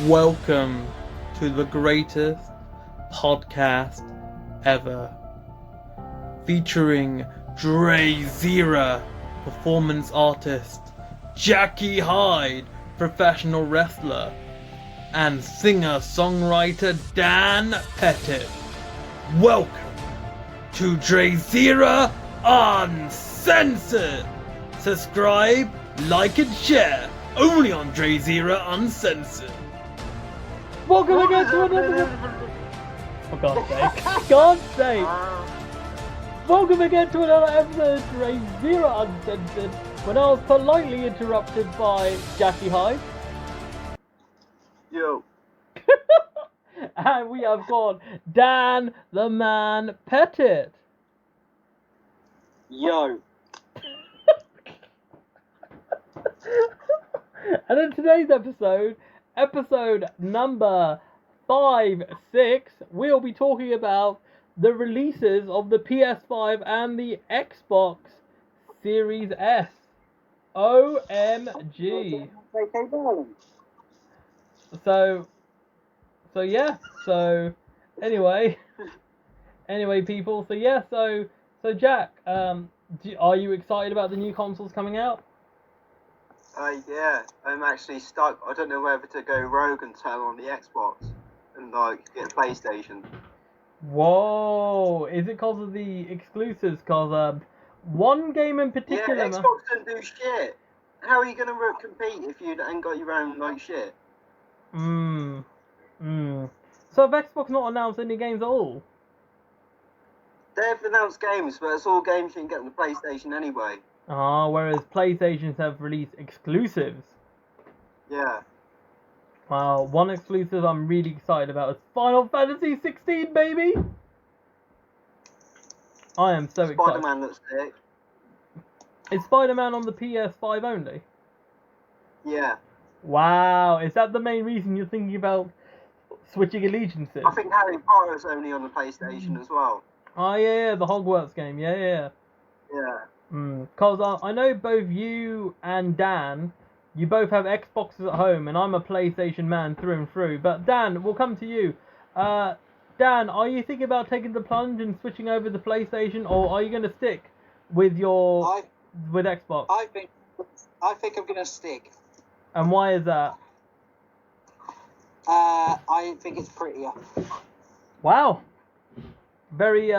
Welcome to the greatest podcast ever, featuring DrayZera, performance artist, Jackie Hyde, professional wrestler, and singer-songwriter Dan Pettit. Welcome to DrayZera Uncensored. Subscribe, like, and share only on DrayZera Uncensored. Welcome again to another. For God's sake! God's sake! Welcome again to another episode of DrayZera Uncensored. When I was politely interrupted by Jackie Hyde. Yo. And we have got Dan the Man Pettit. Yo. And in today's episode number 6, we'll be talking about the releases of the PS5 and the Xbox Series S. OMG. So anyway people, so Jack, are you excited about the new consoles coming out? Yeah, I'm actually stuck. I don't know whether to go rogue and turn on the Xbox and get a PlayStation. Whoa, is it because of the exclusives? Because one game in particular. Yeah, Xbox doesn't do shit. How are you gonna compete if you ain't got your own shit? So have Xbox not announced any games at all? They've announced games, but it's all games you can get on the PlayStation anyway. Whereas PlayStations have released exclusives. Yeah. One exclusive I'm really excited about is Final Fantasy 16, baby! I am so excited. Spider-Man looks sick. Is Spider-Man on the PS5 only? Yeah. Wow, is that the main reason you're thinking about switching allegiances? I think Harry Potter's only on the PlayStation as well. Oh yeah, the Hogwarts game, yeah. Yeah. Because I know both you and Dan, you both have Xboxes at home, and I'm a PlayStation man through and through. But Dan, we'll come to you. Dan, are you thinking about taking the plunge and switching over to PlayStation, or are you going to stick with with Xbox? I think I'm going to stick. And why is that? I think it's prettier. Wow. Very,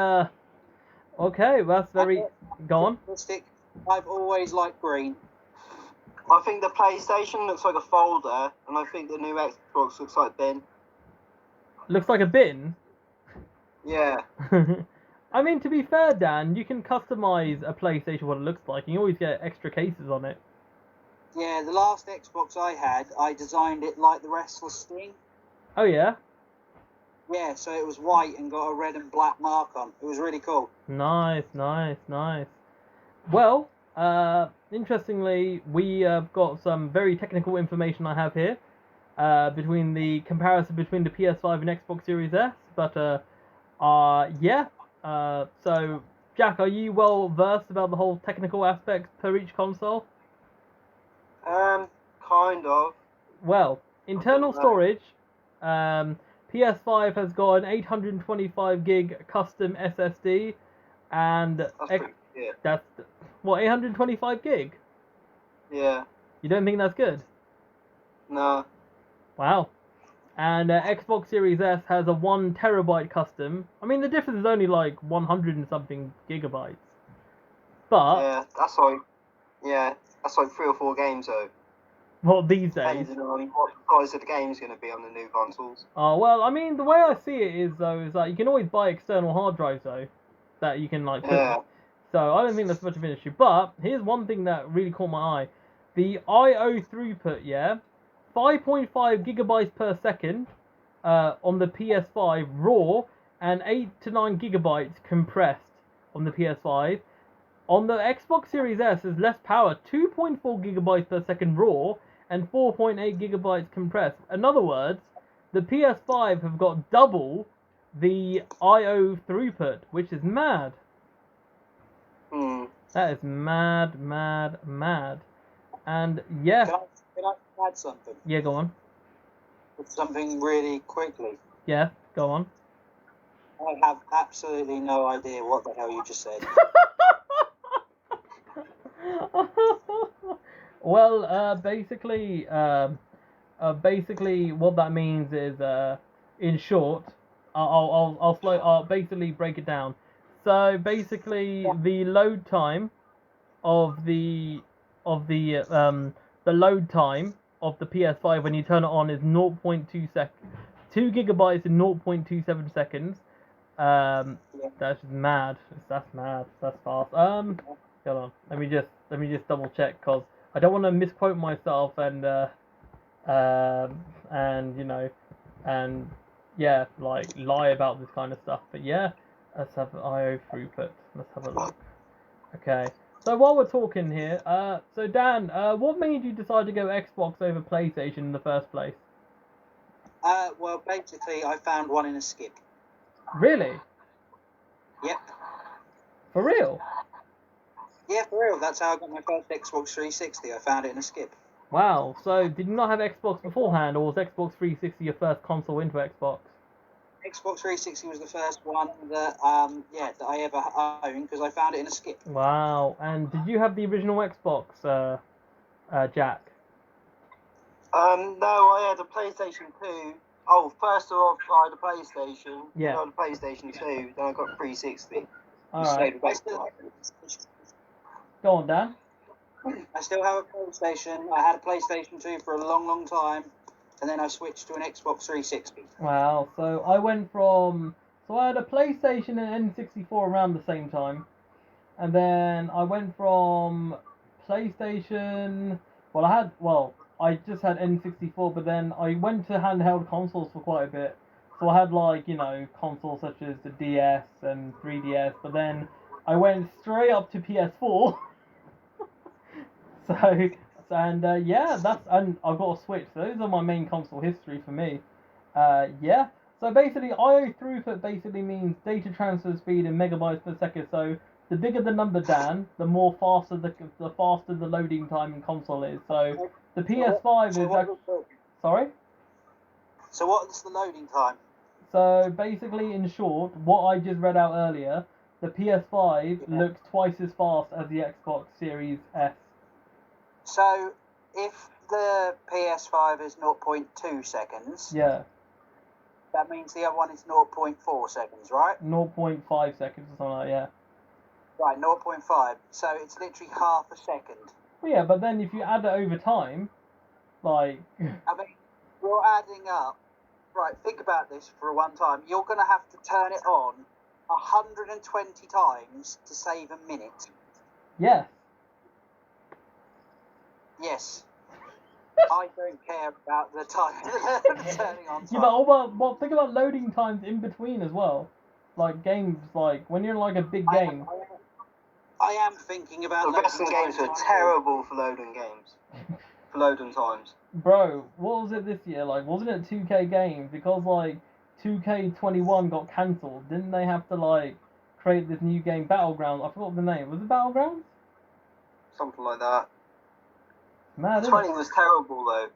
okay, that's very... Go on. Stick. I've always liked green. I think the PlayStation looks like a folder, and I think the new Xbox looks like a bin. Looks like a bin? Yeah. I mean, to be fair, Dan, you can customize a PlayStation what it looks like. You can always get extra cases on it. Yeah, the last Xbox I had, I designed it like the Restless Sting. Oh, yeah? Yeah, so it was white and got a red and black mark on. It was really cool. Nice. Well, interestingly, we have got some very technical information I have here between the comparison between the PS5 and Xbox Series S. But, so, Jack, are you well versed about the whole technical aspects per each console? Kind of. Well, internal storage, PS5 has got an 825 gig custom SSD, and that's 825 gig? Yeah. You don't think that's good? No. Wow. And Xbox Series S has a 1 terabyte custom. I mean, the difference is only like 100 and something gigabytes. But that's like 3 or 4 games though. Well, these days. Depending on what size of the game is going to be on the new consoles. Oh, well, I mean, the way I see it is that you can always buy external hard drives, though, that you can, put. Yeah. So, I don't think that's much of an issue. But, here's one thing that really caught my eye. The I/O throughput, 5.5 gigabytes per second on the PS5 raw, and 8 to 9 gigabytes compressed on the PS5. On the Xbox Series S, there's less power, 2.4 gigabytes per second raw, and 4.8 gigabytes compressed. In other words, the PS5 have got double the I/O throughput, which is mad. That is mad. And yeah. Can I add something? Yeah, go on. with something really quickly? Yeah, go on. I have absolutely no idea what the hell you just said. Well, basically, what that means is, in short, I'll basically break it down. So basically, the load time of the load time of the PS5 when you turn it on is 0.2 seconds. 2 gigabytes in 0.27 seconds. That's just mad. That's mad. That's fast. Hold on. Let me just double check because I don't want to misquote myself and you know and yeah, like lie about this kind of stuff. But yeah, let's have IO throughput. Let's have a look. Okay. So while we're talking here, so Dan, what made you decide to go Xbox over PlayStation in the first place? Well, basically, I found one in a skip. Really? Yep. For real? Yeah, for real. That's how I got my first Xbox 360. I found it in a skip. Wow. So did you not have Xbox beforehand, or was Xbox 360 your first console into Xbox? Xbox 360 was the first one that that I ever owned because I found it in a skip. Wow. And did you have the original Xbox, Jack? No, I had a PlayStation 2. Oh, first off, I had a PlayStation. Yeah. Then I had a PlayStation 2. Then I got a 360. All right. I still, Go on, Dan. I still have a PlayStation. I had a PlayStation 2 for a long, long time, and then I switched to an Xbox 360. Wow. So I went from I had a PlayStation and N64 around the same time, and then I went from PlayStation. I just had N64, but then I went to handheld consoles for quite a bit. So I had consoles such as the DS and 3DS, but then I went straight up to PS4. And I've got a Switch. So those are my main console history for me. Yeah. So basically, IO throughput basically means data transfer speed in megabytes per second. So the bigger the number, Dan, the faster the loading time in console is. So the PS5 is actually, sorry. So what's the loading time? So basically, in short, what I just read out earlier, the PS5 looks twice as fast as the Xbox Series S. So if the PS5 is 0.2 seconds, Yeah. that means the other one is 0.4 seconds, right? 0.5 seconds or something like that, yeah. Right, 0.5. So it's literally half a second. Well, yeah, but then if you add it over time, like... I mean, you're adding up. Right, think about this for one time. You're going to have to turn it on 120 times to save a minute. Yes. Yes. I don't care about the time turning on time. Yeah, but think about loading times in between as well. Like games, like when you're in like a big game. I am thinking about the wrestling games are terrible for loading games. For loading times. Bro, what was it this year? Like, wasn't it 2K games? Because like 2K21 got cancelled. Didn't they have to like create this new game, Battlegrounds? I forgot the name. Was it Battlegrounds? Something like that. Mad, 20 was terrible though.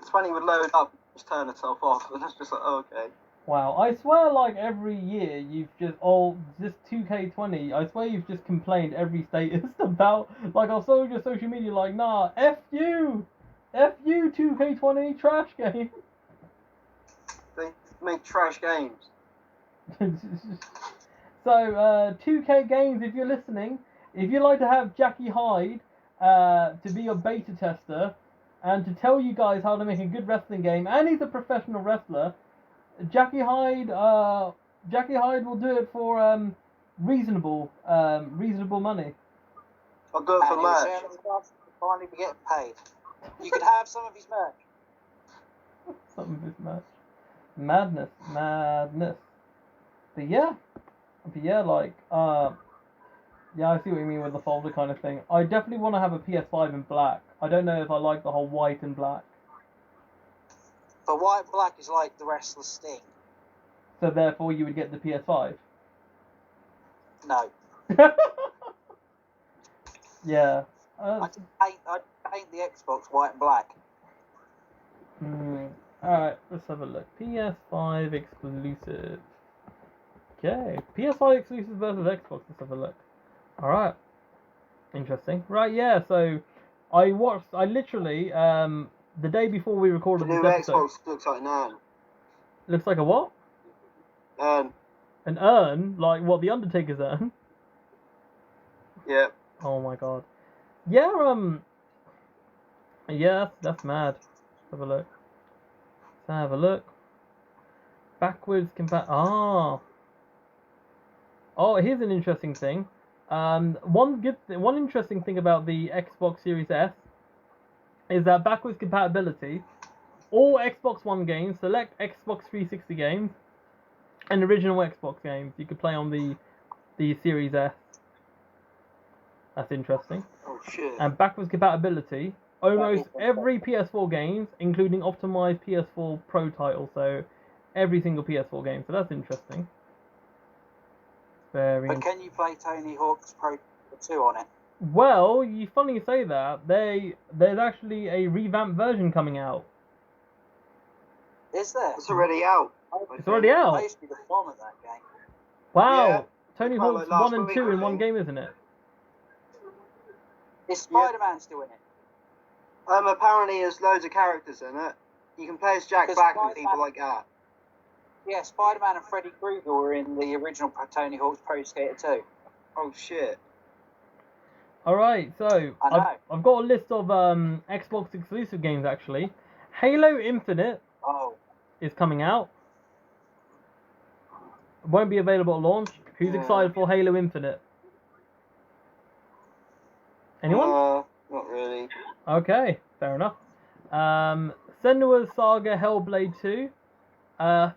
20 would load up and just turn itself off, and it's just like, oh, okay. Wow, I swear like every year you've just 2K20, I swear you've just complained every status about, like I'll show your social media like, nah, F you 2K20, trash game. They make trash games. So, 2K Games, if you're listening, if you'd like to have Jackie Hyde to be your beta tester and to tell you guys how to make a good wrestling game, and he's a professional wrestler, Jackie Hyde will do it for reasonable money. I'll do it for merch. Finally be getting paid. You could have some of his merch. Some of his merch. Madness. But yeah, like yeah, I see what you mean with the folder kind of thing. I definitely want to have a PS5 in black. I don't know if I like the whole white and black. But white and black is like the wrestler's Sting. So therefore you would get the PS5? No. Yeah. I paint the Xbox white and black. Alright. Let's have a look. PS5 exclusive. Okay, PS5 exclusives versus Xbox. Let's have a look. All right, interesting. Right, yeah. So I literally the day before we The recorded new this episode. Xbox looks like an urn. Looks like a what? An urn? Like what? The Undertaker's urn? Yeah. Oh my god. Yeah. Yeah, that's mad. Let's have a look. Let's have a look. Backwards compat. Oh, here's an interesting thing. One interesting thing about the Xbox Series S is that backwards compatibility. All Xbox One games, select Xbox 360 games, and original Xbox games you could play on the Series S. That's interesting. Oh shit. And backwards compatibility. Almost every PS4 games, including optimized PS4 Pro titles, so every single PS4 game. So that's interesting. Very. But can you play Tony Hawk's Pro 2 on it? Well, you funny you say that. There's actually a revamped version coming out. Is there? It's already out. It's already I out. used to be the bomb at that game. Wow. Yeah. Tony Well, Hawk's like last 1 and week, 2 I in one think. game, isn't it? Is Spider-Man still in it? Apparently there's loads of characters in it. You can play as Jack Because Black and Spider-Man- people like that. Yeah, Spider-Man and Freddy Krueger were in the original Tony Hawk's Pro Skater 2. Oh shit. Alright, so I know. I've got a list of Xbox exclusive games actually. Halo Infinite Oh, is coming out. Won't be available at launch. Who's Yeah. excited for Halo Infinite? Anyone? Not really. Okay, fair enough. Senua's Saga Hellblade 2.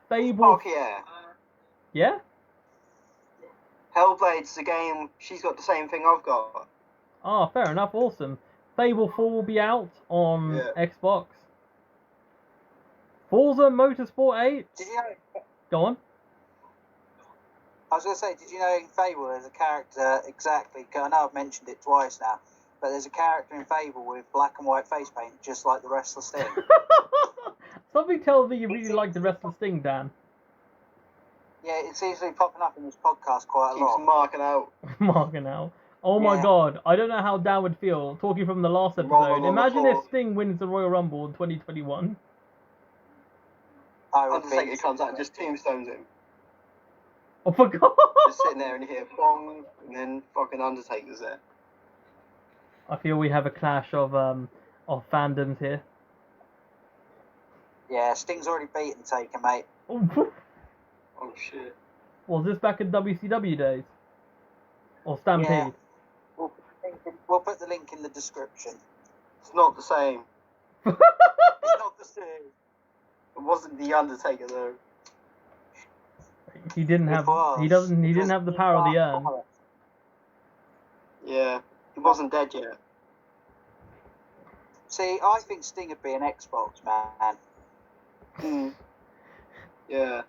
Fable. Fuck yeah. Yeah? Hellblade's the game. She's got the same thing I've got. Ah, fair enough, awesome. Fable 4 will be out on Yeah. Xbox. Forza Motorsport 8. did you know? Go on. I was going to say, did you know in Fable there's a character exactly? I know I've mentioned it twice now, but there's a character in Fable with black and white face paint, just like the Wrestler Sting. Something tells me you really like the Wrestler Sting, Dan. Yeah, it seems to be popping up in this podcast quite a Keeps lot. marking out. Marking out. Oh my Yeah. god, I don't know how Dan would feel talking from the last Rolling episode. on the Imagine if floor. Sting wins the Royal Rumble in 2021. I would be. Undertaker comes out and just tombstones him. Oh my god! Just sitting there and you hear bong, and then fucking Undertaker's there. I feel we have a clash of fandoms here. Yeah, Sting's already beaten Taker, mate. Oh, Oh shit. was this back in WCW days? Or Stampede? Yeah. We'll put the link in the description. It's not the same. It's not the same. It wasn't the Undertaker though. He didn't have. He didn't have the power of the urn. Yeah. He wasn't dead yet. See, I think Sting would be an Xbox man. Hmm. Yeah.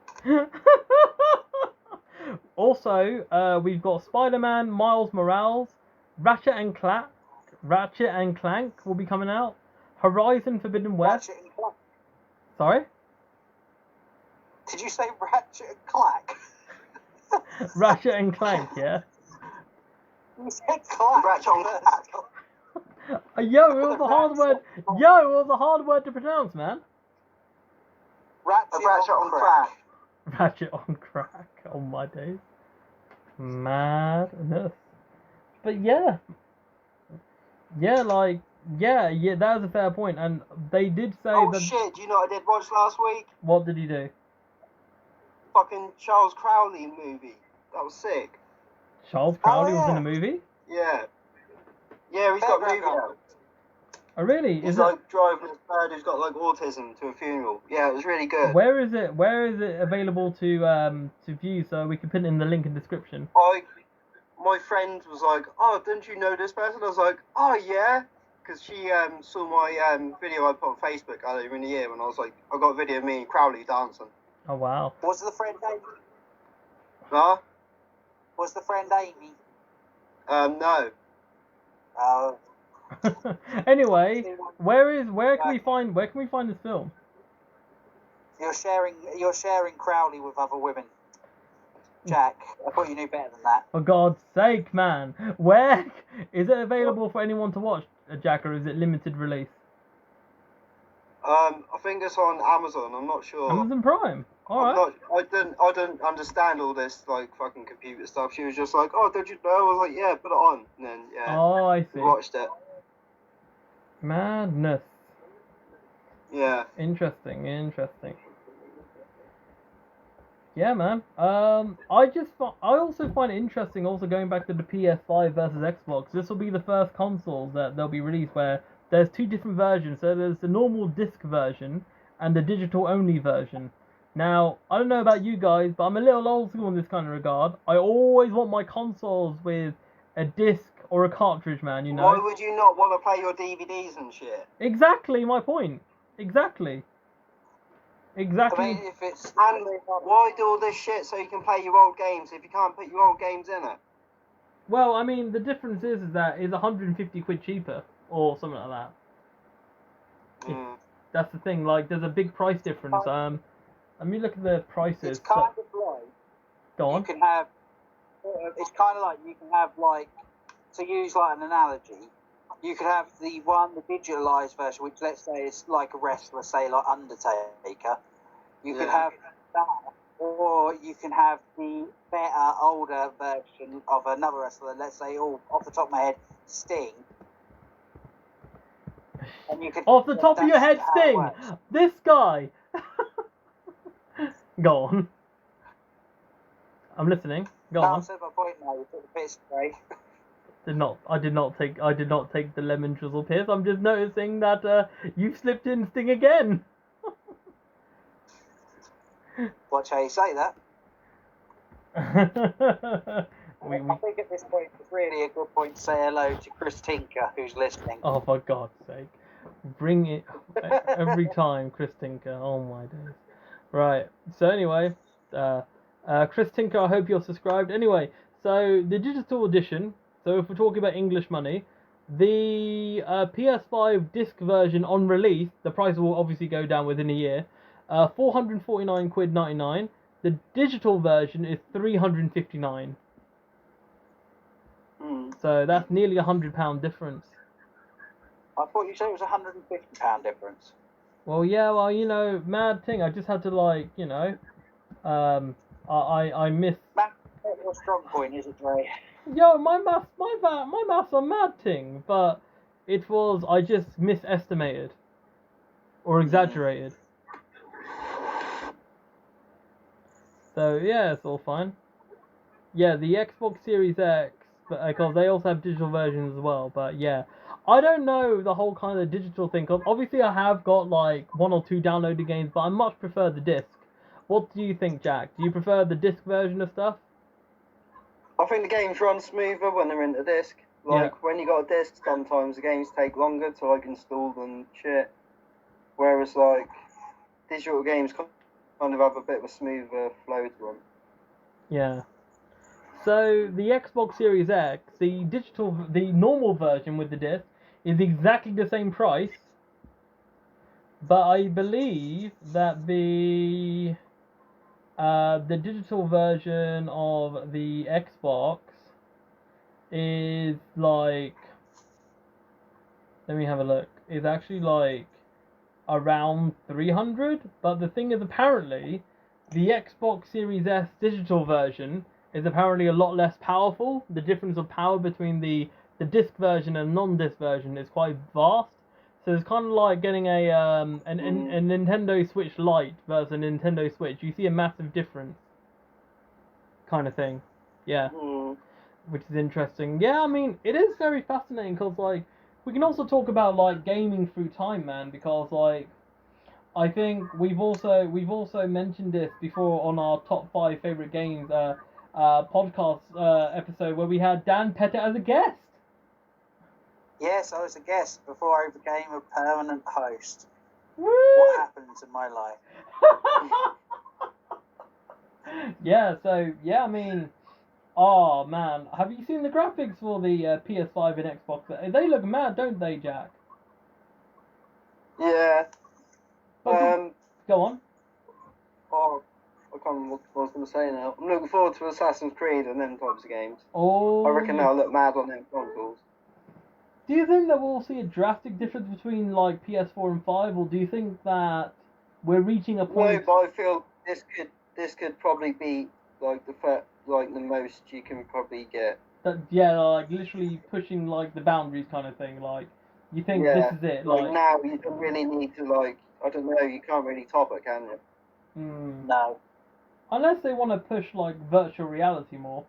Also, we've got Spider-Man, Miles Morales, Ratchet and Clank will be coming out. Horizon Forbidden West. Ratchet and Clank. Sorry? Did you say Ratchet and Clack? Ratchet and Clank, yeah. You said Clack. Ratchet and Clack. Yo, it was a hard word. Yo, it was a hard word to pronounce, man. Ratchet on crack. Ratchet on crack. Oh my days. Madness. But yeah. Yeah, like, yeah, that was a fair point. And they did say Oh that. shit, do you know what I did watch last week? What did he do? Fucking Charles Crowley movie. That was sick. Charles Crowley was in yeah. a movie? Yeah. Yeah, he's got a movie out. Oh, really? He's Is like driving his bird who's got like autism to a funeral. Yeah, it was really it? good. Where is it? Where is it available to view? So we can put it in the link in description. My friend was like, "Oh, didn't you know this person?" I was like, "Oh yeah," because she saw my video I put on Facebook earlier in the year when I was like, I got a video of me and Crowley dancing. Oh wow. Was the friend Amy? Huh? Was the friend Amy? No. Oh. Anyway, where can we find this film? You're sharing Crowley with other women. Jack, I thought you knew better than that. For God's sake, man. Where is it available for anyone to watch, Jack, or is it limited release? I think it's on Amazon. I'm not sure. Amazon Prime. All right. I didn't understand all this like fucking computer stuff. She was just like, "Oh, don't you know?" I was like, "Yeah, put it on." And then Oh, I see. we watched it. Madness. Yeah. Interesting. Yeah, man. I also find it interesting. Also going back to the PS5 versus Xbox. This will be the first consoles that they'll be released where there's two different versions. So there's the normal disc version and the digital only version. Now, I don't know about you guys, but I'm a little old school in this kind of regard. I always want my consoles with a disc or a cartridge, man, you know? Why would you not want to play your DVDs and shit? Exactly my point. Exactly. I mean, if it's... And why do all this shit so you can play your old games if you can't put your old games in it? Well, I mean, the difference is that it's 150 quid cheaper, or something like that. That's the thing, like, there's a big price difference. Let me look at the prices. It's kind of like... Go on. You can have... It's kind of like you can have, like... To use, like, an analogy, you could have the digitalised version, which, let's say, is like a wrestler, say, like Undertaker. You could have that, or you can have the better, older version of another wrestler, let's say, off the top of my head, Sting. And you could... Off the top of your head, Sting! This guy! Go on. I'm listening. Go on. I've said my point now. You took the piss, Ray. I did not take the lemon drizzle piss. I'm just noticing that you've slipped in Sting again. Watch how you say that. I think at this point it's really a good point to say hello to Chris Tinker, who's listening. Oh, for God's sake. Bring it every time, Chris Tinker. Oh my days. Right. So anyway, Chris Tinker, I hope you're subscribed. Anyway, so the digital edition, so if we're talking about English money, the PS5 disc version on release, the price will obviously go down within a year. 449 quid 99. The digital version is 359. So that's nearly £100 difference. I thought you said it was £150 difference. Well, yeah, well, you know, mad thing. I just had to, like, you know, I missed. What strong point is it, Dre? Yo, my maths are mad thing, but it was, I just misestimated or exaggerated. So yeah, it's all fine. Yeah, the Xbox Series X, because they also have digital versions as well. But yeah, I don't know the whole kind of digital thing. Cause obviously I have got like 1 or 2 downloaded games, but I much prefer the disc. What do you think, Jack? Do you prefer the disc version of stuff? I think the games run smoother when they're in the disc. Like when you got a disc, sometimes the games take longer to like install and shit. Whereas like digital games kind of have a bit of a smoother flow to them. Yeah. So the Xbox Series X, the normal version with the disc is exactly the same price, but I believe that the digital version of the Xbox is like, let me have a look, is actually like around 300. But the thing is, apparently the Xbox Series S digital version is apparently a lot less powerful. The difference of power between the disc version and non-disc version is quite vast. So it's kind of like getting a Nintendo Switch Lite versus a Nintendo Switch. You see a massive difference, kind of thing. Yeah, which is interesting. Yeah, I mean, it is very fascinating because like we can also talk about like gaming through time, man. Because like I think we've also mentioned this before on our top 5 favorite games podcast episode where we had Dan Pettit as a guest. Yes, I was a guest before I became a permanent host. Woo! What happens in my life? Yeah, so, yeah, I mean, oh, man. Have you seen the graphics for the PS5 and Xbox? They look mad, don't they, Jack? Yeah. Go on. Oh, I can't remember what I was going to say now. I'm looking forward to Assassin's Creed and them types of games. Oh. I reckon they'll look mad on them consoles. Do you think that we'll see a drastic difference between like PS4 and 5, or do you think that we're reaching a point? No, but I feel this could probably be like the most you can probably get. That, yeah, like literally pushing like the boundaries kind of thing. Like, you think Yeah, this is it? like now you don't really need to like, I don't know, you can't really top it, can you? No. Unless they want to push like virtual reality more.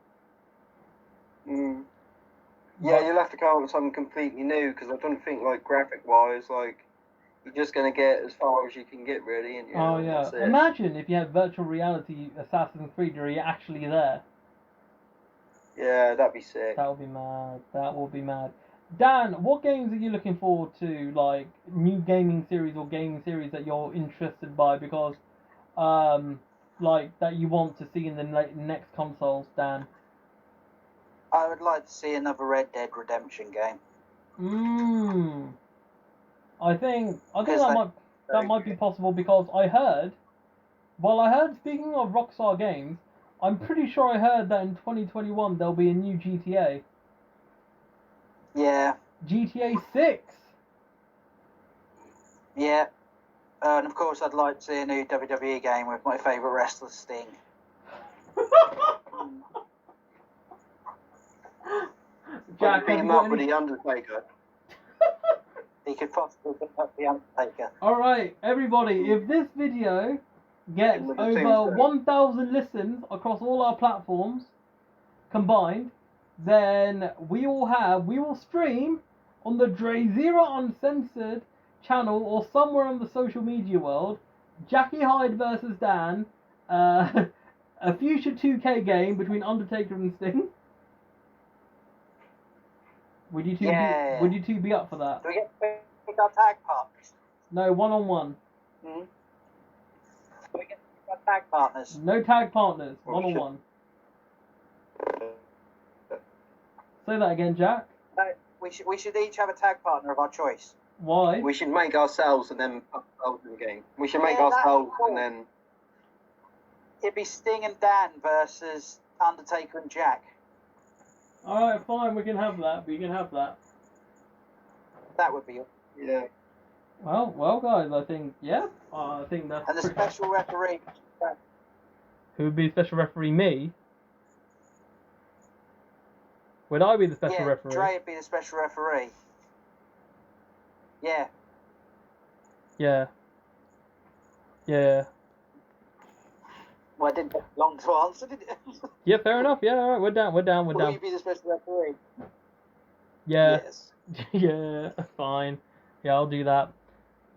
Yeah, you'll have to come up with something completely new, because I don't think like graphic wise, like you're just gonna get as far as you can get really. And, oh yeah, imagine if you had virtual reality Assassin's Creed where you're actually there. Yeah, that'd be sick. That would be mad. That would be mad. Dan, what games are you looking forward to? Like new gaming series or gaming series that you're interested by because, like that you want to see in the next consoles, Dan? I would like to see another Red Dead Redemption game. I think that might be possible because I heard. Well, I heard, speaking of Rockstar Games, I'm pretty sure I heard that in 2021 there'll be a new GTA. Yeah. GTA 6. Yeah. And of course, I'd like to see a new WWE game with my favourite wrestler, Sting. Jack, beat him up with the Undertaker. He could possibly pick up the Undertaker. Alright, everybody, if this video gets over 1,000 listens across all our platforms combined, then we will stream on the DrayZera Uncensored channel or somewhere on the social media world, Jackie Hyde versus Dan, a future 2K game between Undertaker and Sting. Would you two be up for that? Do we get to pick our tag partners? No, one-on-one. Do we get to pick our tag partners? No tag partners, one-on-one. Say that again, Jack. No, we should each have a tag partner of our choice. Why? We should make ourselves and then put ourselves in the game. We should make ourselves and then... It'd be Sting and Dan versus Undertaker and Jack. Alright, fine, we can have that. We can have that. That would be... Yeah. Well, guys, I think, yeah. I think that's... And the special referee... Who would be special referee? Me? Would I be the special referee? Dre would be the special referee. Yeah. Yeah. Yeah. Well, it didn't take long to answer, did it? Yeah, fair enough. Yeah, alright, we're down. Will you be the special referee? Yeah. Yes. Yeah, fine. Yeah, I'll do that.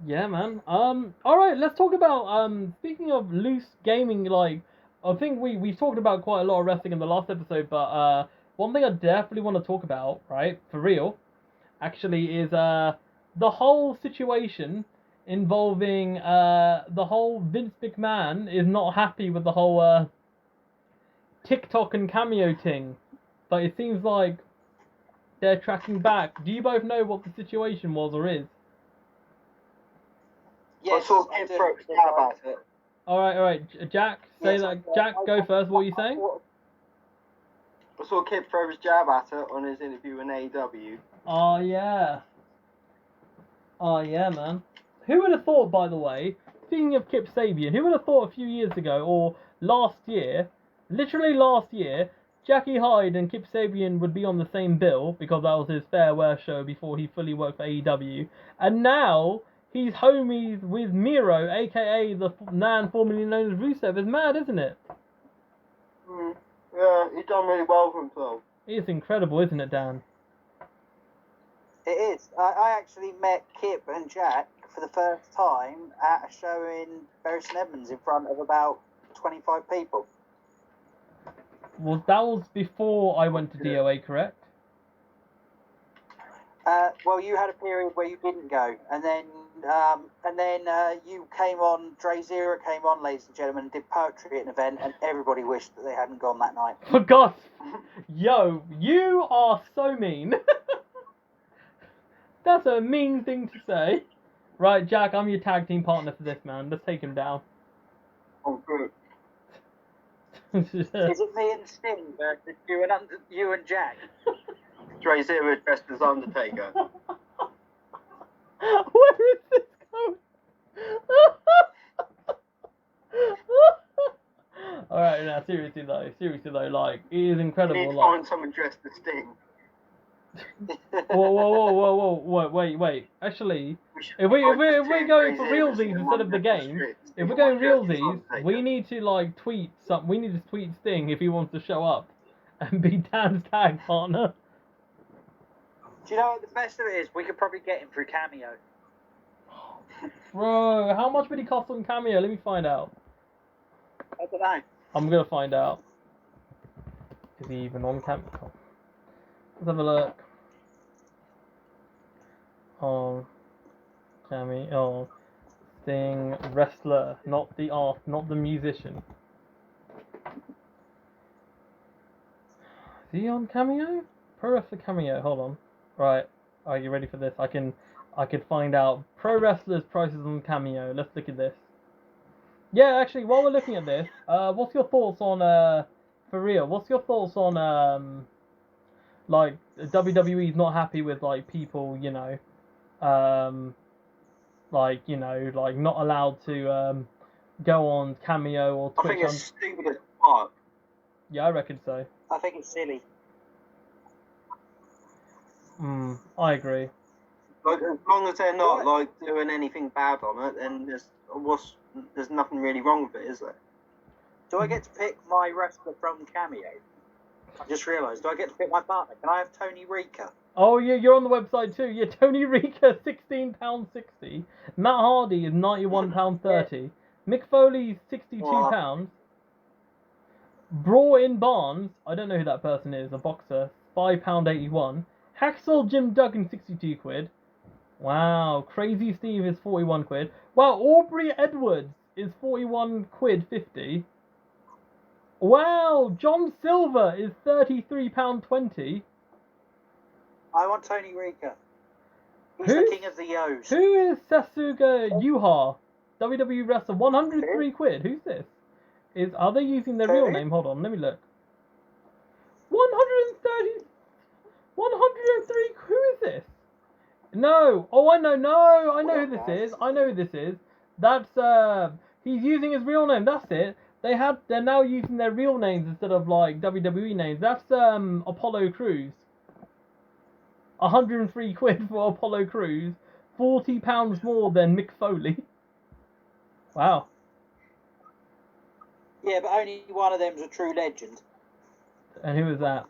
Yeah, man. Alright, let's talk about, speaking of loose gaming, like, I think we've talked about quite a lot of wrestling in the last episode, but, one thing I definitely want to talk about, right, for real, actually, is, the whole situation involving the whole Vince McMahon is not happy with the whole TikTok and Cameo thing. But it seems like they're tracking back. Do you both know what the situation was or is? Yes, I saw Kid throw a jab at it. Alright, Jack, say Yes, that. Jack, go first. What are you saying? I saw Kid throw his jab at it on his interview in AEW. Oh yeah. Oh yeah, man. Who would have thought, by the way, speaking of Kip Sabian, who would have thought a few years ago, or last year, literally last year, Jackie Hyde and Kip Sabian would be on the same bill, because that was his farewell show before he fully worked for AEW, and now he's homies with Miro, aka the man formerly known as Rusev. It's mad, isn't it? Yeah, he's done really well for himself. It's incredible, isn't it, Dan? It is. I actually met Kip and Jack for the first time at a show in Bury St Edmunds in front of about 25 people. Well, that was before I went to DOA, correct? Well, you had a period where you didn't go, and then you came on. DrayZera came on, ladies and gentlemen, and did poetry at an event, and everybody wished that they hadn't gone that night. For God's... Yo, you are so mean. That's a mean thing to say. Right, Jack, I'm your tag team partner for this, man. Let's take him down. Oh, good. Is it me and Sting versus you and Jack? DrayZera dressed as Undertaker. Where is this going? Alright, now seriously though, like, it is You incredible. need to Like, find someone dressed as Sting. whoa, wait. Actually, if we're going for realsies instead of the game, if we're going realsies, we need to like tweet some. We need to tweet Sting if he wants to show up and be Dan's tag partner. Do you know what the best of it is? We could probably get him through Cameo. Bro, how much would he cost on Cameo? Let me find out. I don't know. I'm gonna find out. Is he even on Cameo? Let's have a look. Oh, Cameo. Oh, Sting wrestler, not the musician. Is he on Cameo? Pro Wrestler Cameo. Hold on. Right. Are you ready for this? I could find out pro wrestlers' prices on Cameo. Let's look at this. Yeah, actually, while we're looking at this, what's your thoughts on for real? What's your thoughts on like WWE's not happy with like people, you know, like not allowed to go on Cameo or Twitch? I think it's stupid as fuck. Yeah, I reckon so. I think it's silly. I agree. Like, as long as they're not like doing anything bad on it, then there's nothing really wrong with it, is there? Do I get to pick my wrestler from Cameo? I just realised. Do I get to pick my partner? Can I have Tony Rika? Oh yeah, you're on the website too. Yeah, Tony Rika, £16.60. Matt Hardy is £91.30. Mick Foley's £62. Brawin Barnes, I don't know who that person is, a boxer, £5.81. Hacksaw Jim Duggan, 62 quid. Wow, Crazy Steve is 41 quid. Wow, Aubrey Edwards is 41 quid 50. Wow, John Silver is £33.20. I want Tony Rika. He's the king of the Yo's. Who is Sasuga Yuha? WWE wrestler, 103 quid. Who's this? Are they using their real name? Hold on, let me look. 103. Who is this? No. Oh, I know. No, I know who this is. That's he's using his real name. That's it. They're now using their real names instead of like WWE names. That's Apollo Crews. 103 quid for Apollo Crews. £40 more than Mick Foley. Wow. Yeah, but only one of them's a true legend. And who is that?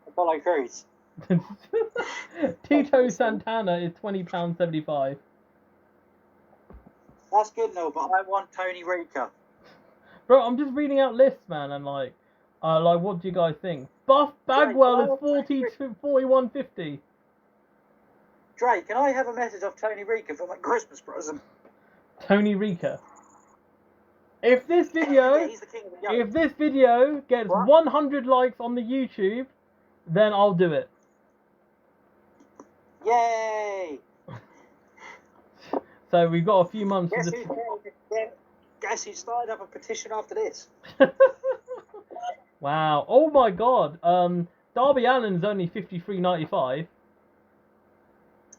Apollo Crews. Tito Santana is £20.75. That's good, no, but I want Tony Rika. Bro, I'm just reading out lists, man, and like, what do you guys think? Buff Bagwell is 41.50. Dre, can I have a message of Tony Rika for my Christmas present? Tony Rika. If this video, he's the king of the if this video gets 100 likes on the YouTube, then I'll do it. Yay! So we've got a few months. Guess who started up a petition after this? Wow! Oh my God! Darby Allin's only £53.95.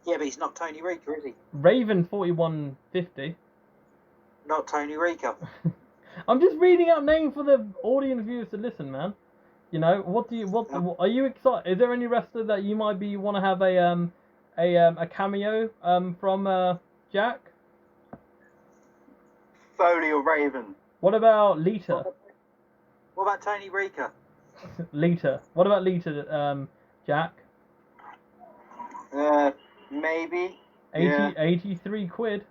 Yeah, but he's not Tony Rika, is he? Raven 41.50. Not Tony Rika. I'm just reading out names for the audience viewers to listen, man. You know, are you excited? Is there any wrestler that you might want to have a cameo from Jack? Foley or Raven. What about Lita? What about Tony Rika? Lita. What about Lita, Jack? Maybe. 83 quid.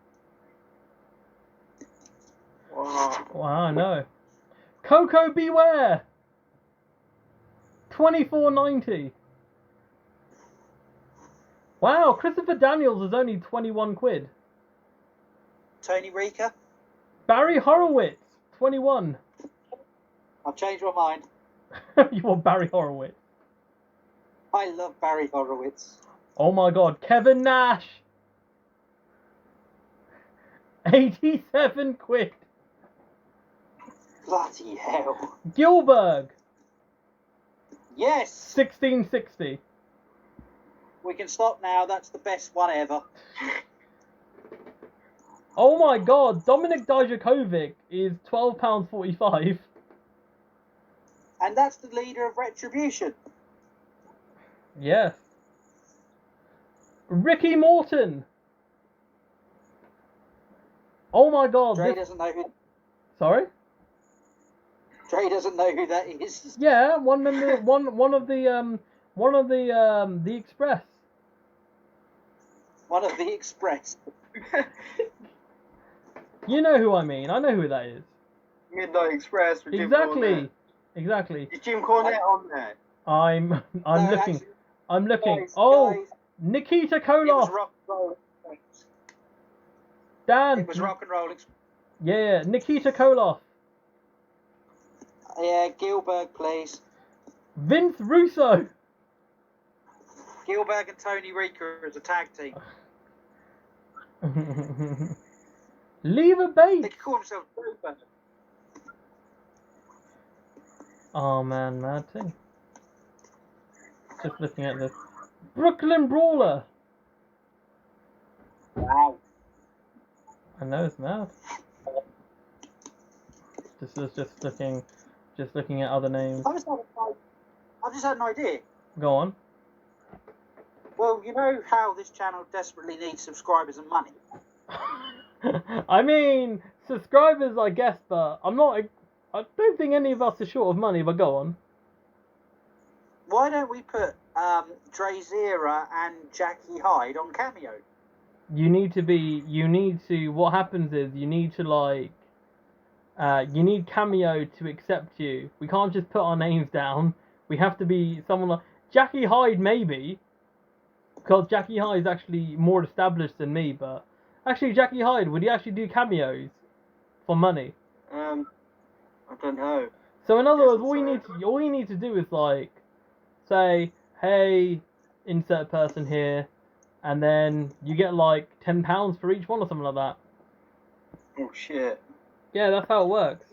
Wow, I know. Coco Beware. 24.90. Wow, Christopher Daniels is only 21 quid. Tony Rika? Barry Horowitz, 21. I've changed my mind. You want Barry Horowitz? I love Barry Horowitz. Oh my God, Kevin Nash. 87 quid. Bloody hell. Gilberg, Yes! 1660. We can stop now. That's the best one ever. Oh my god, Dominik Dijakovic is £12.45. And that's the leader of Retribution. Yes. Ricky Morton. Oh my god. Dre doesn't know who. Sorry? Dre doesn't know who that is. Yeah, one member, one of the Express. One of the Express. You know who I mean. I know who that is. Midnight Express with Jim Cornette. Exactly. Is Jim Cornette on there? I'm No, looking. actually, I'm looking. guys, Oh, guys, Nikita it was Koloff. rock and roll. Dan. It was rock and roll. Yeah, Nikita Koloff. Yeah, Gilbert, please. Vince Russo. Gilbert and Tony Rika as a tag team. Leva They Bates. could call themselves Gilbert. Oh man, mad thing. Just looking at this. Brooklyn Brawler. Wow. I know it's mad. Just looking at other names. I've just had an idea. Go on. Well, you know how this channel desperately needs subscribers and money? I mean, subscribers, I guess, but I don't think any of us are short of money, but go on. Why don't we put DrayZera and Jackie Hyde on Cameo? What happens is, you need Cameo to accept you. We can't just put our names down. We have to be someone like Jackie Hyde, maybe. Because Jackie Hyde is actually more established than me, but actually, Jackie Hyde, would he actually do cameos for money? I don't know. So in other words, all you need to do is like say, hey, insert person here, and then you get like £10 for each one or something like that. Oh shit. Yeah, that's how it works.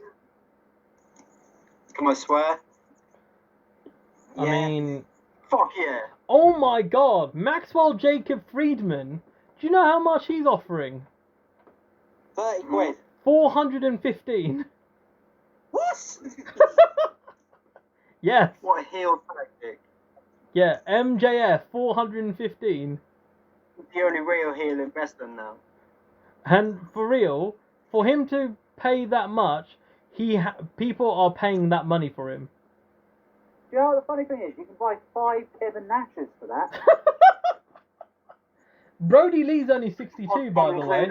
Can I swear? I mean, fuck yeah. oh my god, Maxwell Jacob Friedman. Do you know how much he's offering? 30 quid. 415. What? Yes. What a heel tactic. Yeah, MJF 415. The only real heel in wrestling now. And for real, for him to pay that much, people are paying that money for him. Do you know what the funny thing is? You can buy 5 Kevin Nashes for that. Brody Lee's only 62, by the way.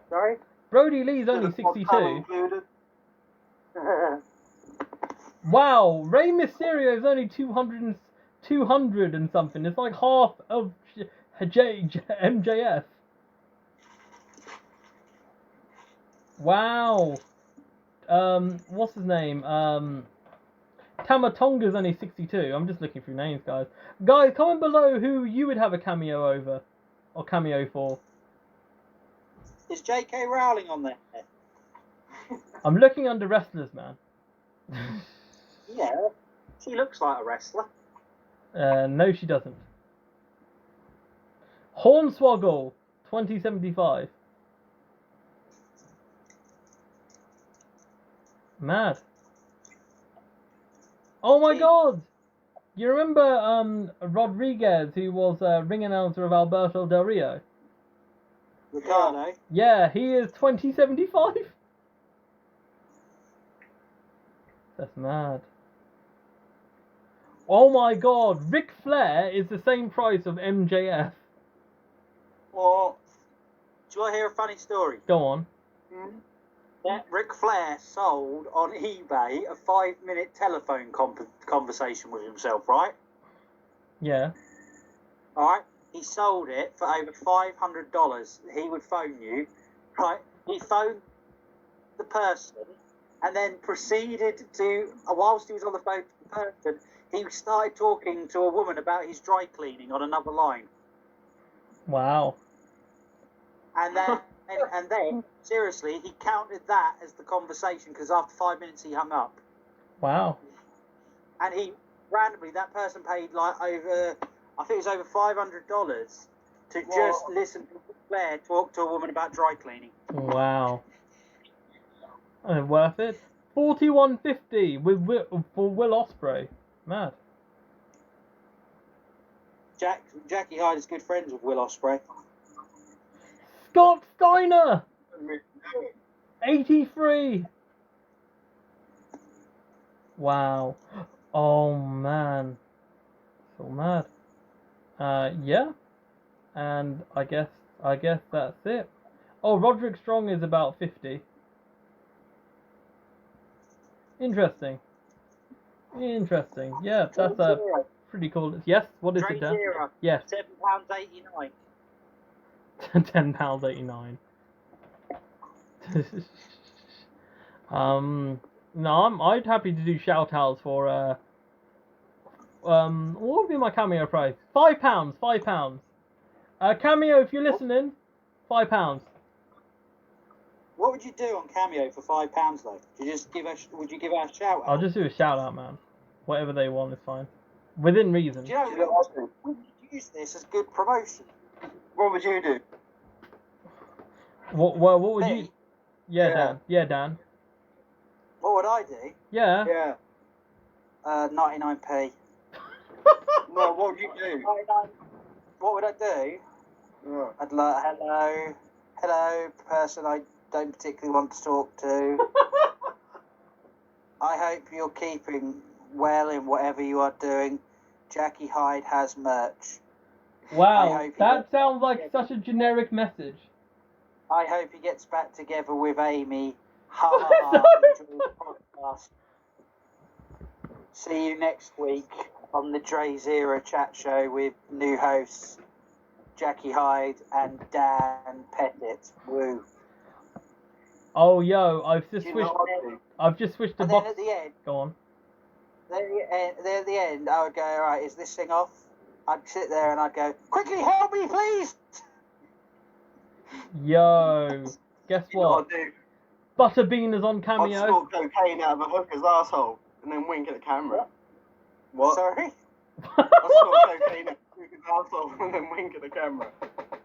Sorry? Brody Lee's only 62. Wow, Rey Mysterio is only 200 and something. It's like half of MJF. Wow. What's his name? Tamatonga's only 62. I'm just looking through names, guys. Guys, comment below who you would have a cameo over. Or cameo for. Is J.K. Rowling on there? I'm looking under wrestlers, man. Yeah. She looks like a wrestler. No, she doesn't. Hornswoggle, 2075. Mad. Oh my god! You remember Rodriguez, who was ring announcer of Alberto Del Rio? Ricardo. Yeah, he is 2075. That's mad. Oh my god, Ric Flair is the same price of MJF. Well, do you want to hear a funny story? Go on. Yeah. Ric Flair sold on eBay a 5-minute telephone conversation with himself, right? Yeah. Alright? He sold it for over $500. He would phone you, right? He phoned the person and then proceeded to, whilst he was on the phone to the person, he started talking to a woman about his dry cleaning on another line. Wow. And then And then, seriously, he counted that as the conversation because after 5 minutes he hung up. Wow. And he randomly, that person paid like over, I think it was over $500 to just listen to Claire talk to a woman about dry cleaning. Wow. Worth it. 41.50 for Will Ospreay. Mad. Jackie Hyde is good friends with Will Ospreay. Scott Steiner. 83. Wow. Oh man. So mad. Yeah. And I guess that's it. Oh, Roderick Strong is about 50. Interesting. Yeah, that's a pretty cool. Yes, what is it, Dan? DrayZera, Yes. £7.89. £10.89. No, I'd happy to do shout outs for what would be my cameo price? £5. Cameo, if you're listening, £5. What would you do on Cameo for £5 though? Would you give us a shout out? I'll just do a shout out, man. Whatever they want is fine. Within reason. Do you know we could use this as good promotion? What would you do? What would you? Yeah, Yeah. Dan. Yeah, Dan. What would I do? Yeah. Yeah. 99p. No, what would you do? 99. What would I do? Yeah. I'd like, hello, person I don't particularly want to talk to. I hope you're keeping well in whatever you are doing. Jackie Hyde has merch. Wow, that sounds like such a generic message. I hope he gets back together with Amy. Ha ha ha. Enjoy the podcast. See you next week on the DrayZera chat show with new hosts Jackie Hyde and Dan Pettit. Woo. Oh, yo, I've just switched the And box. then at the end, Go on. then at the end, I would go, all right, is this thing off? I'd sit there and I'd go, quickly help me, please. Yo, guess You know what? what I'd do? Butterbean is on I'd Cameo. snort cocaine out of a hooker's asshole and then wink at the camera. What? Sorry? I'd snort cocaine out of a hooker's asshole and then wink at the camera.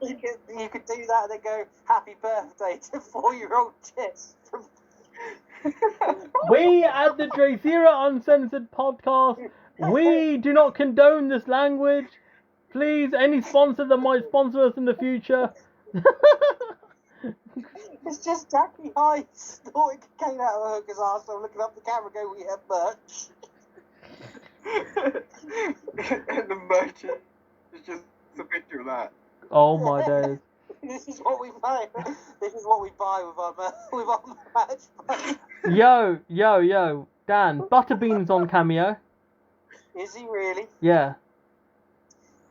You could do that and then go, happy birthday to 4-year-old Jess from... We at the DrayZera Uncensored podcast, we do not condone this language. Please, any sponsor that might sponsor us in the future. It's just Jackie Hyde snorting cocaine out of a hooker's arsehole, looking up the camera, going, we have merch. And the merch is just a picture of that. Oh my days. This is what we buy. This is what we buy with our merch. Yo, Dan, Butterbean's on Cameo. Is he really? Yeah.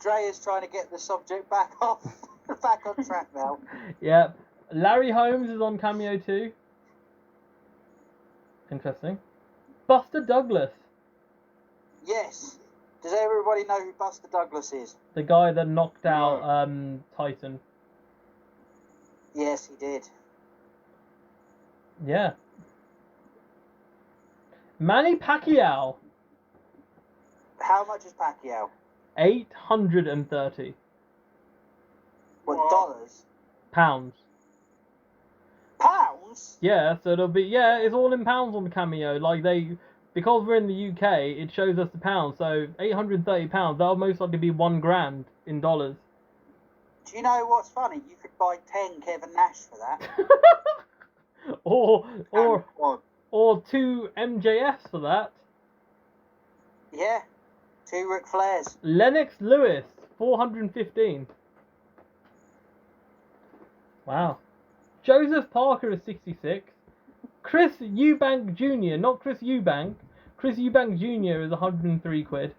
Dre is trying to get the subject back on track now. Yeah. Larry Holmes is on Cameo too. Interesting. Buster Douglas, Yes. Does everybody know who Buster Douglas is? the guy that knocked out Tyson. Yes, he did. Yeah. Manny Pacquiao, How much is Pacquiao? 830 What, dollars? pounds. Pounds? Yeah, so it's all in pounds on the Cameo. Because we're in the UK, it shows us the pounds. So 830 pounds, that'll most likely be $1,000 in dollars. Do you know what's funny? You could buy 10 Kevin Nash for that. or 2 MJFs for that. Yeah. 2 Ric Flairs. Lennox Lewis, 415. Wow. Joseph Parker is 66. Chris Eubank Jr., not Chris Eubank. Chris Eubank Jr. is 103 quid.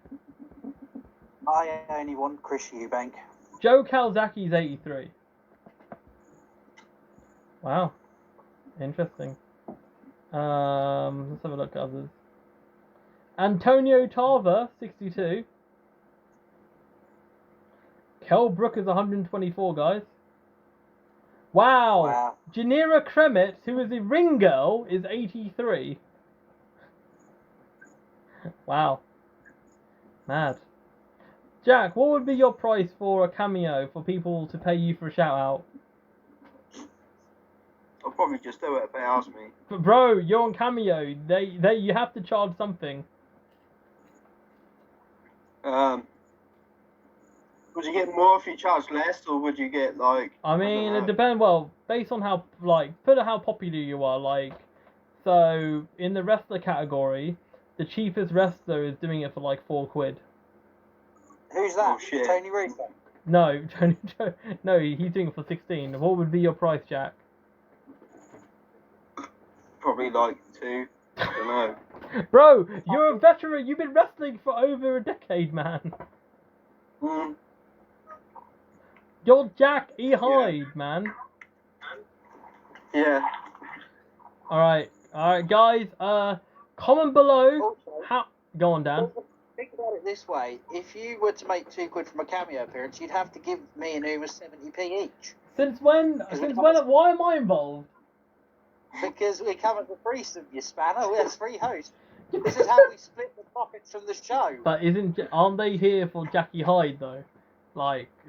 I only want Chris Eubank. Joe Calzaghe is 83. Wow. Interesting. Let's have a look at others. Antonio Tarver, 62. Kell Brook is 124, guys. Wow. Wow. Janira Kremet, who is a ring girl, is 83. Wow. Mad. Jack, what would be your price for a cameo for people to pay you for a shout out? I'll probably just do it if they ask me. But bro, you're on Cameo. You have to charge something. Would you get more if you charge less, or would you get like? I mean, it depends. Well, based on how how popular you are. Like, so in the wrestler category, the cheapest wrestler is doing it for like £4. Who's that? Oh, shit. Tony Russo? No, no, he's doing it for 16. What would be your price, Jack? Probably like 2. I don't know. Bro, you're a veteran. You've been wrestling for over a decade, man. Mm. You're Jack E. Hyde, man. Yeah. All right, guys. Comment below Also, how. Go on, Dan. think about it this way: if you were to make £2 from a cameo appearance, you'd have to give me and Uma 70p each. Since when? Why am I involved? Because we come at the threesome, you spanner. We're free host. This is how we split the profits from the show. But aren't they here for Jackie Hyde though?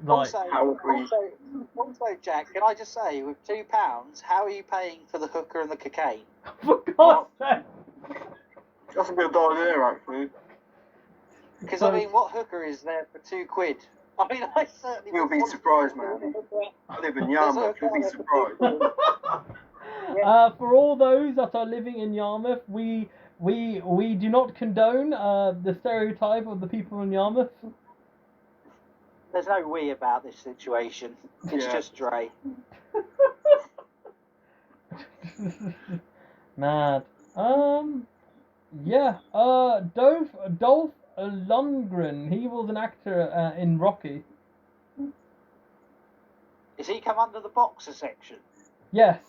Also, How agree. also, Jack, can I just say, with £2, how are you paying for the hooker and the cocaine? For God's sake. That's a good idea, actually. Because I mean, what hooker is there for £2? I mean, I certainly. You'll be surprised, man. I live in Yarmouth. You'll be surprised. For all those that are living in Yarmouth, we do not condone the stereotype of the people in Yarmouth. There's no we about this situation. It's just Dre. Mad. Yeah. Dolph Lundgren. He was an actor in Rocky. Is he come under the boxer section? Yes.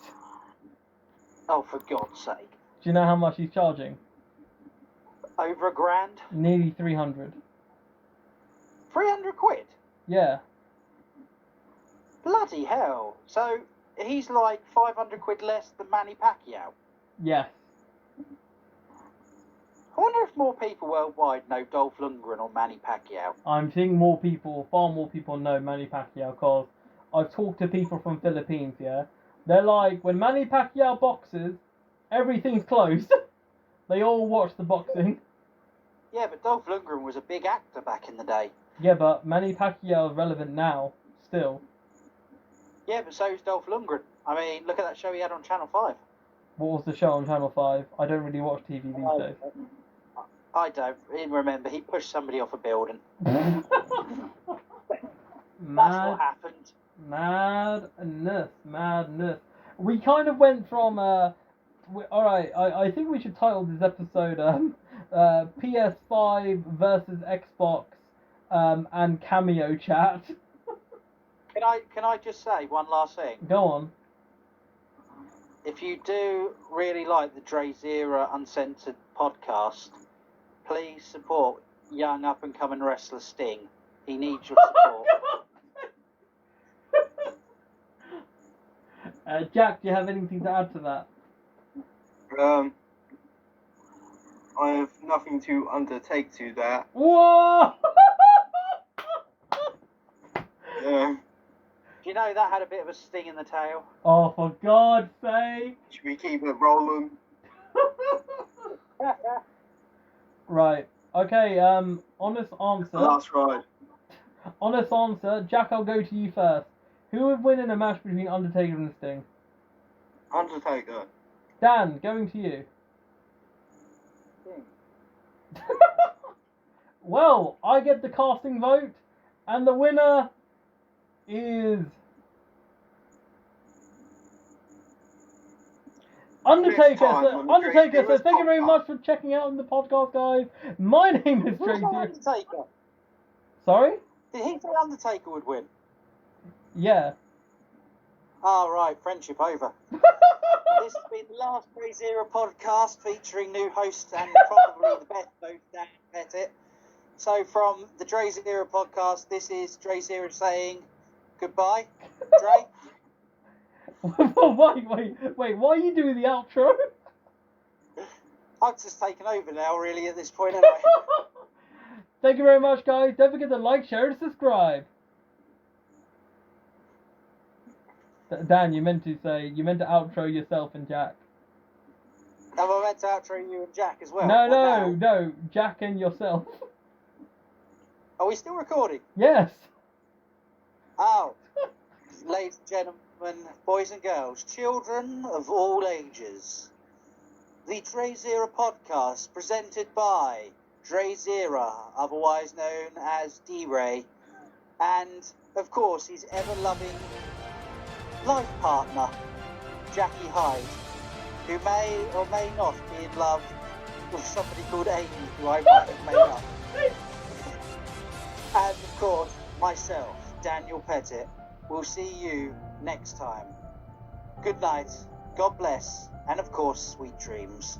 Oh, for God's sake. Do you know how much he's charging? Over £1,000? Nearly 300. 300 quid? Yeah. Bloody hell. So he's like 500 quid less than Manny Pacquiao. Yes. I wonder if more people worldwide know Dolph Lundgren or Manny Pacquiao. I'm seeing far more people know Manny Pacquiao, because I've talked to people from Philippines, yeah? They're like, when Manny Pacquiao boxes, everything's closed. They all watch the boxing. Yeah, but Dolph Lundgren was a big actor back in the day. Yeah, but Manny Pacquiao is relevant now, still. Yeah, but so is Dolph Lundgren. I mean, look at that show he had on Channel 5. What was the show on Channel 5? I don't really watch TV these days. I don't remember. He pushed somebody off a building. That's what happened. Madness. We kind of went from, alright, I think we should title this episode, PS5 versus Xbox, and Cameo chat. Can I just say one last thing? Go on. If you do really like the DrayZera Uncensored podcast, please support young up-and-coming wrestler Sting. He needs your support. Jack, do you have anything to add to that? I have nothing to undertake to that. Whoa! Do you know that had a bit of a sting in the tail? Oh, for God's sake! Should we keep it rolling? Right. Okay. Honest answer. That's right. Honest answer. Jack, I'll go to you first. Who would win in a match between Undertaker and Sting? Undertaker. Dan, going to you. Well, I get the casting vote, and the winner is Undertaker. So thank you very much for checking out the podcast, guys. My name is DrayZera. Undertaker? Sorry? Did he say Undertaker would win? Yeah. Oh, right, friendship over. This has been the last DrayZera podcast featuring new hosts and probably the best host, Dan Pettit. So from the DrayZera podcast, this is DrayZera saying goodbye. Dre? Wait, why are you doing the outro? I've just taken over now, really, at this point, anyway. Thank you very much, guys. Don't forget to like, share, and subscribe. Dan, you meant to outro yourself and Jack. Have I meant to outro you and Jack as well? No, Jack and yourself. Are we still recording? Yes. Oh. Ladies and gentlemen, boys and girls, children of all ages, the DrayZera podcast presented by DrayZera, otherwise known as D-Ray, and, of course, his ever-loving life partner, Jackie Hyde, who may or may not be in love with somebody called Amy, who I might have made up. And, of course, myself, Daniel Pettit. We'll see you next time. Good night, God bless, and of course, sweet dreams.